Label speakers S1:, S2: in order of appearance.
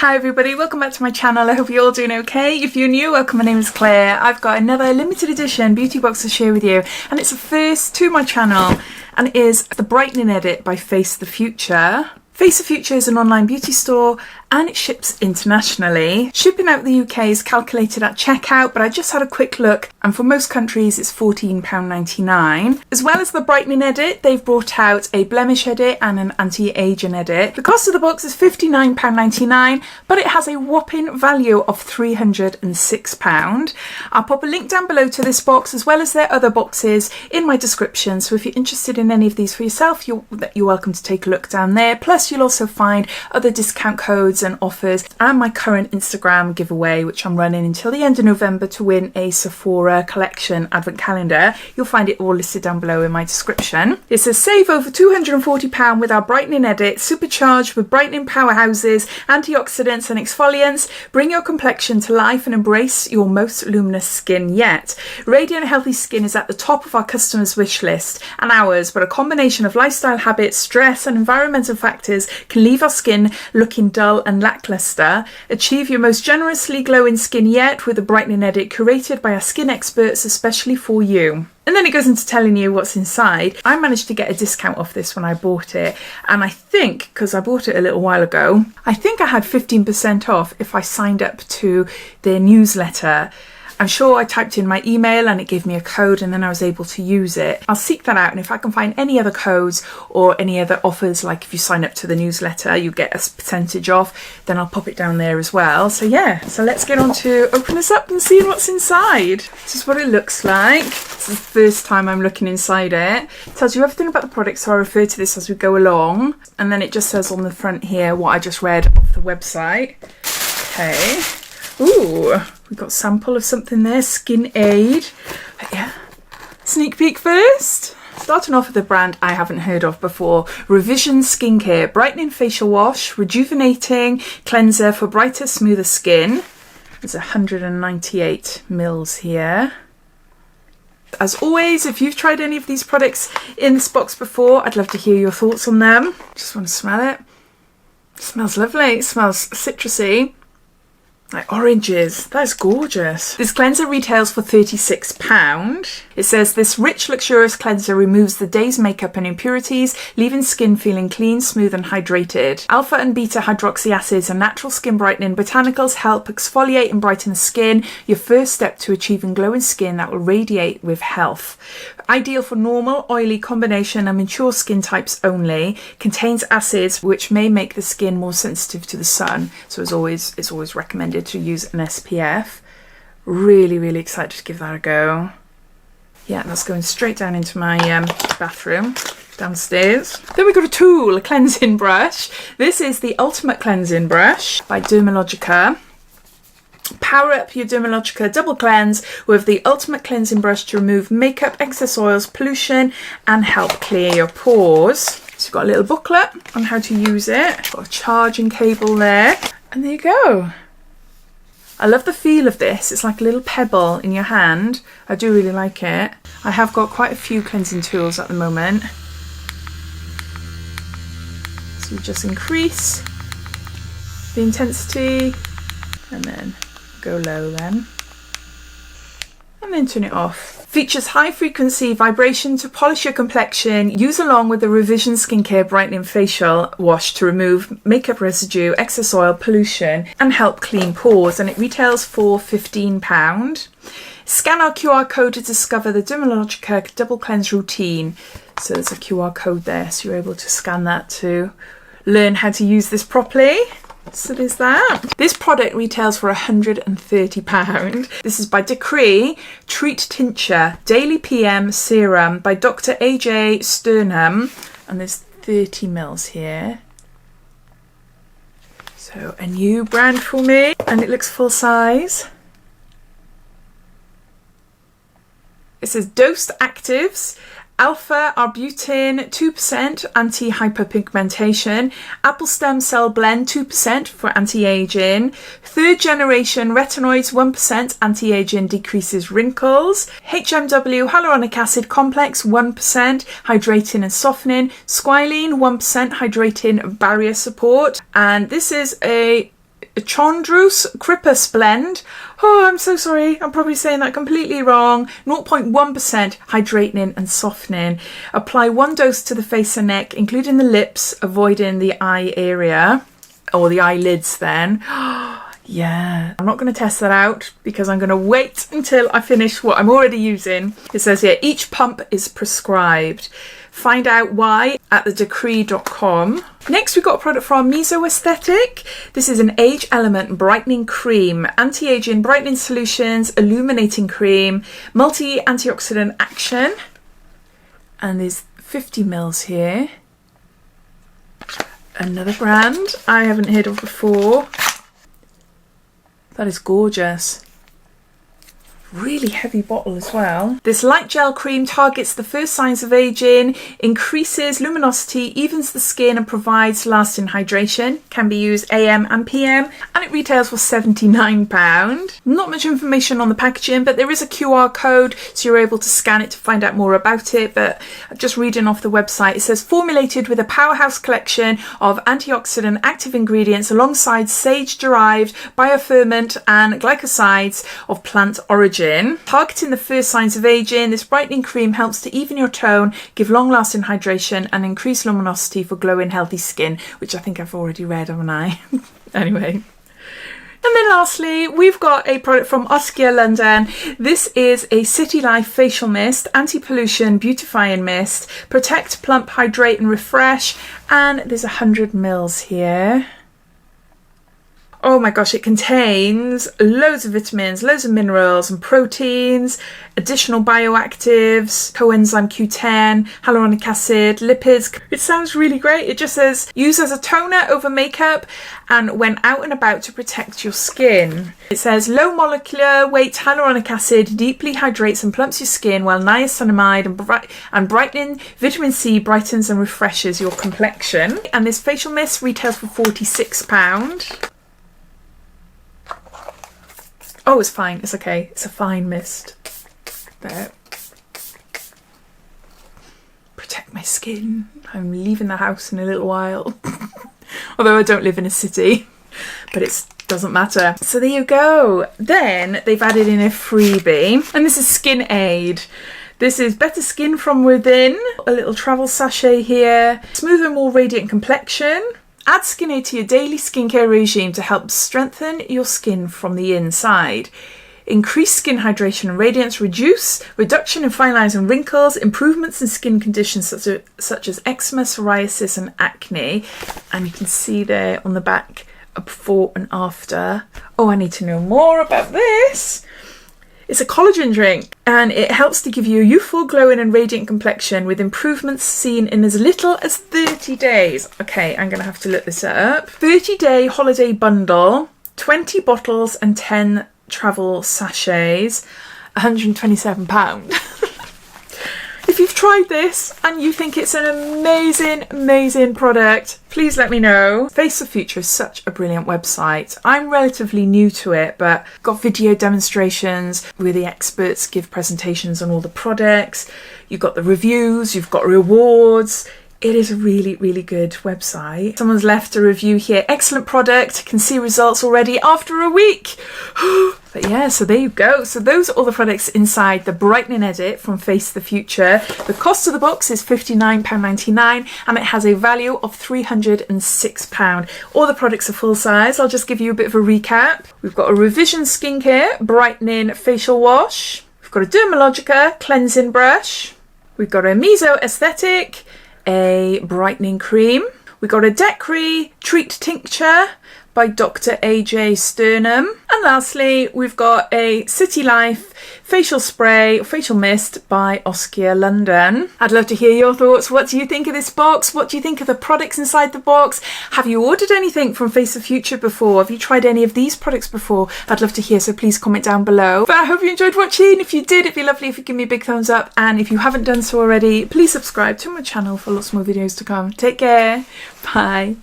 S1: Hi everybody, welcome back to my channel. I hope you're all doing okay. If you're new, welcome. My name is Claire. I've got another limited edition beauty box to share with you, and it's the first to my channel, and it is the Brightening edit by Face the Future. Face the Future is an online beauty store and it ships internationally. Shipping out the UK is calculated at checkout, but I just had a quick look and for most countries it's £14.99. As well as the Brightening edit, they've brought out a Blemish edit and an anti-aging edit. The cost of the box is £59.99, but it has a whopping value of £306. I'll pop a link down below to this box as well as their other boxes in my description, so if you're interested in any of these for yourself, you're welcome to take a look down there. Plus you'll also find other discount codes and offers and my current Instagram giveaway, which I'm running until the end of November to win a Sephora collection advent calendar. You'll find it all listed down below in my description. It says save over £240 with our Brightening edit, supercharged with brightening powerhouses, antioxidants and exfoliants. Bring your complexion to life and embrace your most luminous skin yet. Radiant healthy skin is at the top of our customers' wish list and ours, but a combination of lifestyle habits, stress and environmental factors can leave our skin looking dull and lacklustre. Achieve your most generously glowing skin yet with the Brightening edit curated by our skin experts especially for you. And then it goes into telling you what's inside. I managed to get a discount off this when I bought it, and I think, because I bought it a little while ago, I think I had 15% off if I signed up to their newsletter. I'm sure I typed in my email and it gave me a code and then I was able to use it. I'll seek that out, and if I can find any other codes or any other offers, like if you sign up to the newsletter you get a percentage off, then I'll pop it down there as well. So yeah, so let's get on to open this up and seeing what's inside. This is what it looks like. This is the first time I'm looking inside it. It tells you everything about the product, so I refer to this as we go along. And then it just says on the front here what I just read off the website. Okay. Ooh, we've got a sample of something there, Skin Aid. But yeah, sneak peek first. Starting off with a brand I haven't heard of before, Revision Skincare, brightening facial wash, rejuvenating cleanser for brighter, smoother skin. There's 198 mils here. As always, if you've tried any of these products in this box before, I'd love to hear your thoughts on them. Just want to smell it. It smells lovely. It smells citrusy. Like oranges. That's gorgeous. This cleanser retails for £36. It says this rich, luxurious cleanser removes the day's makeup and impurities, leaving skin feeling clean, smooth and hydrated. Alpha and beta hydroxy acids and natural skin brightening botanicals help exfoliate and brighten the skin, your first step to achieving glowing skin that will radiate with health. Ideal for normal, oily, combination and mature skin types only. Contains acids which may make the skin more sensitive to the sun. So it's always recommended to use an SPF. Really excited to give that a go. Yeah, that's going straight down into my bathroom downstairs. Then we've got a tool, a cleansing brush. This is the Ultimate Cleansing Brush by Dermalogica. Power up your Dermalogica double cleanse with the Ultimate Cleansing Brush to remove makeup, excess oils, pollution and help clear your pores. So you've got a little booklet on how to use it. Got a charging cable there, and there you go. I love the feel of this. It's like a little pebble in your hand. I do really like it. I have got quite a few cleansing tools at the moment. So you just increase the intensity and then go low then. And then turn it off. Features high frequency vibration to polish your complexion. Use along with the Revision Skincare Brightening Facial Wash to remove makeup residue, excess oil, pollution and help clean pores. And it retails for £15. Scan our QR code to discover the Dermalogica Double Cleanse Routine. So there's a QR code there, so you're able to scan that to learn how to use this properly. So there's that. This product retails for £130. This is by Decree Treat Tincture Daily PM Serum by Dr. AJ Sternham, and there's 30 mils here. So a new brand for me, and it looks full size. It says Dosed Actives, Alpha arbutin 2% anti-hyperpigmentation, apple stem cell blend 2% for anti-aging, third generation retinoids 1% anti-aging decreases wrinkles, HMW hyaluronic acid complex 1% hydrating and softening, squalene 1% hydrating barrier support, and this is a Chondrus Crippus blend. Oh, I'm so sorry. I'm probably saying that completely wrong. 0.1% hydrating and softening. Apply 1 dose to the face and neck, including the lips, avoiding the eye area or the eyelids then. Yeah, I'm not going to test that out because I'm going to wait until I finish what I'm already using. It says here, each pump is prescribed. Find out why at thedecree.com. Next, we've got a product from Meso Aesthetic. This is an age element brightening cream, anti-aging brightening solutions, illuminating cream, multi-antioxidant action. And there's 50 mils here. Another brand I haven't heard of before. That is gorgeous. Really heavy bottle as well. This light gel cream targets the first signs of aging, increases luminosity, evens the skin and provides lasting hydration. Can be used AM and PM and it retails for £79. Not much information on the packaging, but there is a QR code so you're able to scan it to find out more about it. But just reading off the website, it says formulated with a powerhouse collection of antioxidant active ingredients alongside sage-derived bioferment and glycosides of plant origin. Targeting the first signs of aging, this brightening cream helps to even your tone, give long-lasting hydration and increase luminosity for glowing healthy skin, which I think I've already read, haven't I? Anyway. And then lastly, we've got a product from Oskia London. This is a City Life facial mist, anti-pollution beautifying mist, protect, plump, hydrate and refresh. And there's 100 mils here. Oh my gosh, it contains loads of vitamins, loads of minerals and proteins, additional bioactives, coenzyme Q10, hyaluronic acid, lipids. It sounds really great. It just says use as a toner over makeup and when out and about to protect your skin. It says low molecular weight hyaluronic acid deeply hydrates and plumps your skin while niacinamide and brightening vitamin C brightens and refreshes your complexion. And this facial mist retails for £46. Oh, it's fine. It's okay. It's a fine mist. There. Protect my skin. I'm leaving the house in a little while. Although I don't live in a city. But it doesn't matter. So there you go. Then they've added in a freebie. And this is Skin Aid. This is Better Skin from Within. A little travel sachet here. Smoother, more radiant complexion. Add Skin Aid to your daily skincare regime to help strengthen your skin from the inside. Increase skin hydration and radiance, reduction in fine lines and wrinkles, improvements in skin conditions such as eczema, psoriasis and acne. And you can see there on the back a before and after. Oh, I need to know more about this. It's a collagen drink and it helps to give you a youthful, glowing and radiant complexion with improvements seen in as little as 30 days. Okay, I'm going to have to look this up. 30-day holiday bundle, 20 bottles and 10 travel sachets, £127. If you've tried this and you think it's an amazing product, please let me know. Face the Future is such a brilliant website. I'm relatively new to it, but got video demonstrations where the experts give presentations on all the products. You've got the reviews, you've got rewards. It is a really good website. Someone's left a review here. Excellent product. Can see results already after a week. But yeah, so there you go. So those are all the products inside the Brightening Edit from Face the Future. The cost of the box is £59.99 and it has a value of £306. All the products are full size. I'll just give you a bit of a recap. We've got a Revision Skincare Brightening Facial Wash. We've got a Dermalogica Cleansing Brush. We've got a Meso Aesthetic a brightening cream. We got a Decree Treat Tincture by Dr. AJ Sternum. And lastly, we've got a City Life facial spray, facial mist by Oskia London. I'd love to hear your thoughts. What do you think of this box? What do you think of the products inside the box? Have you ordered anything from Face the Future before? Have you tried any of these products before? I'd love to hear, so please comment down below. But I hope you enjoyed watching. If you did, it'd be lovely if you give me a big thumbs up. And if you haven't done so already, please subscribe to my channel for lots more videos to come. Take care. Bye.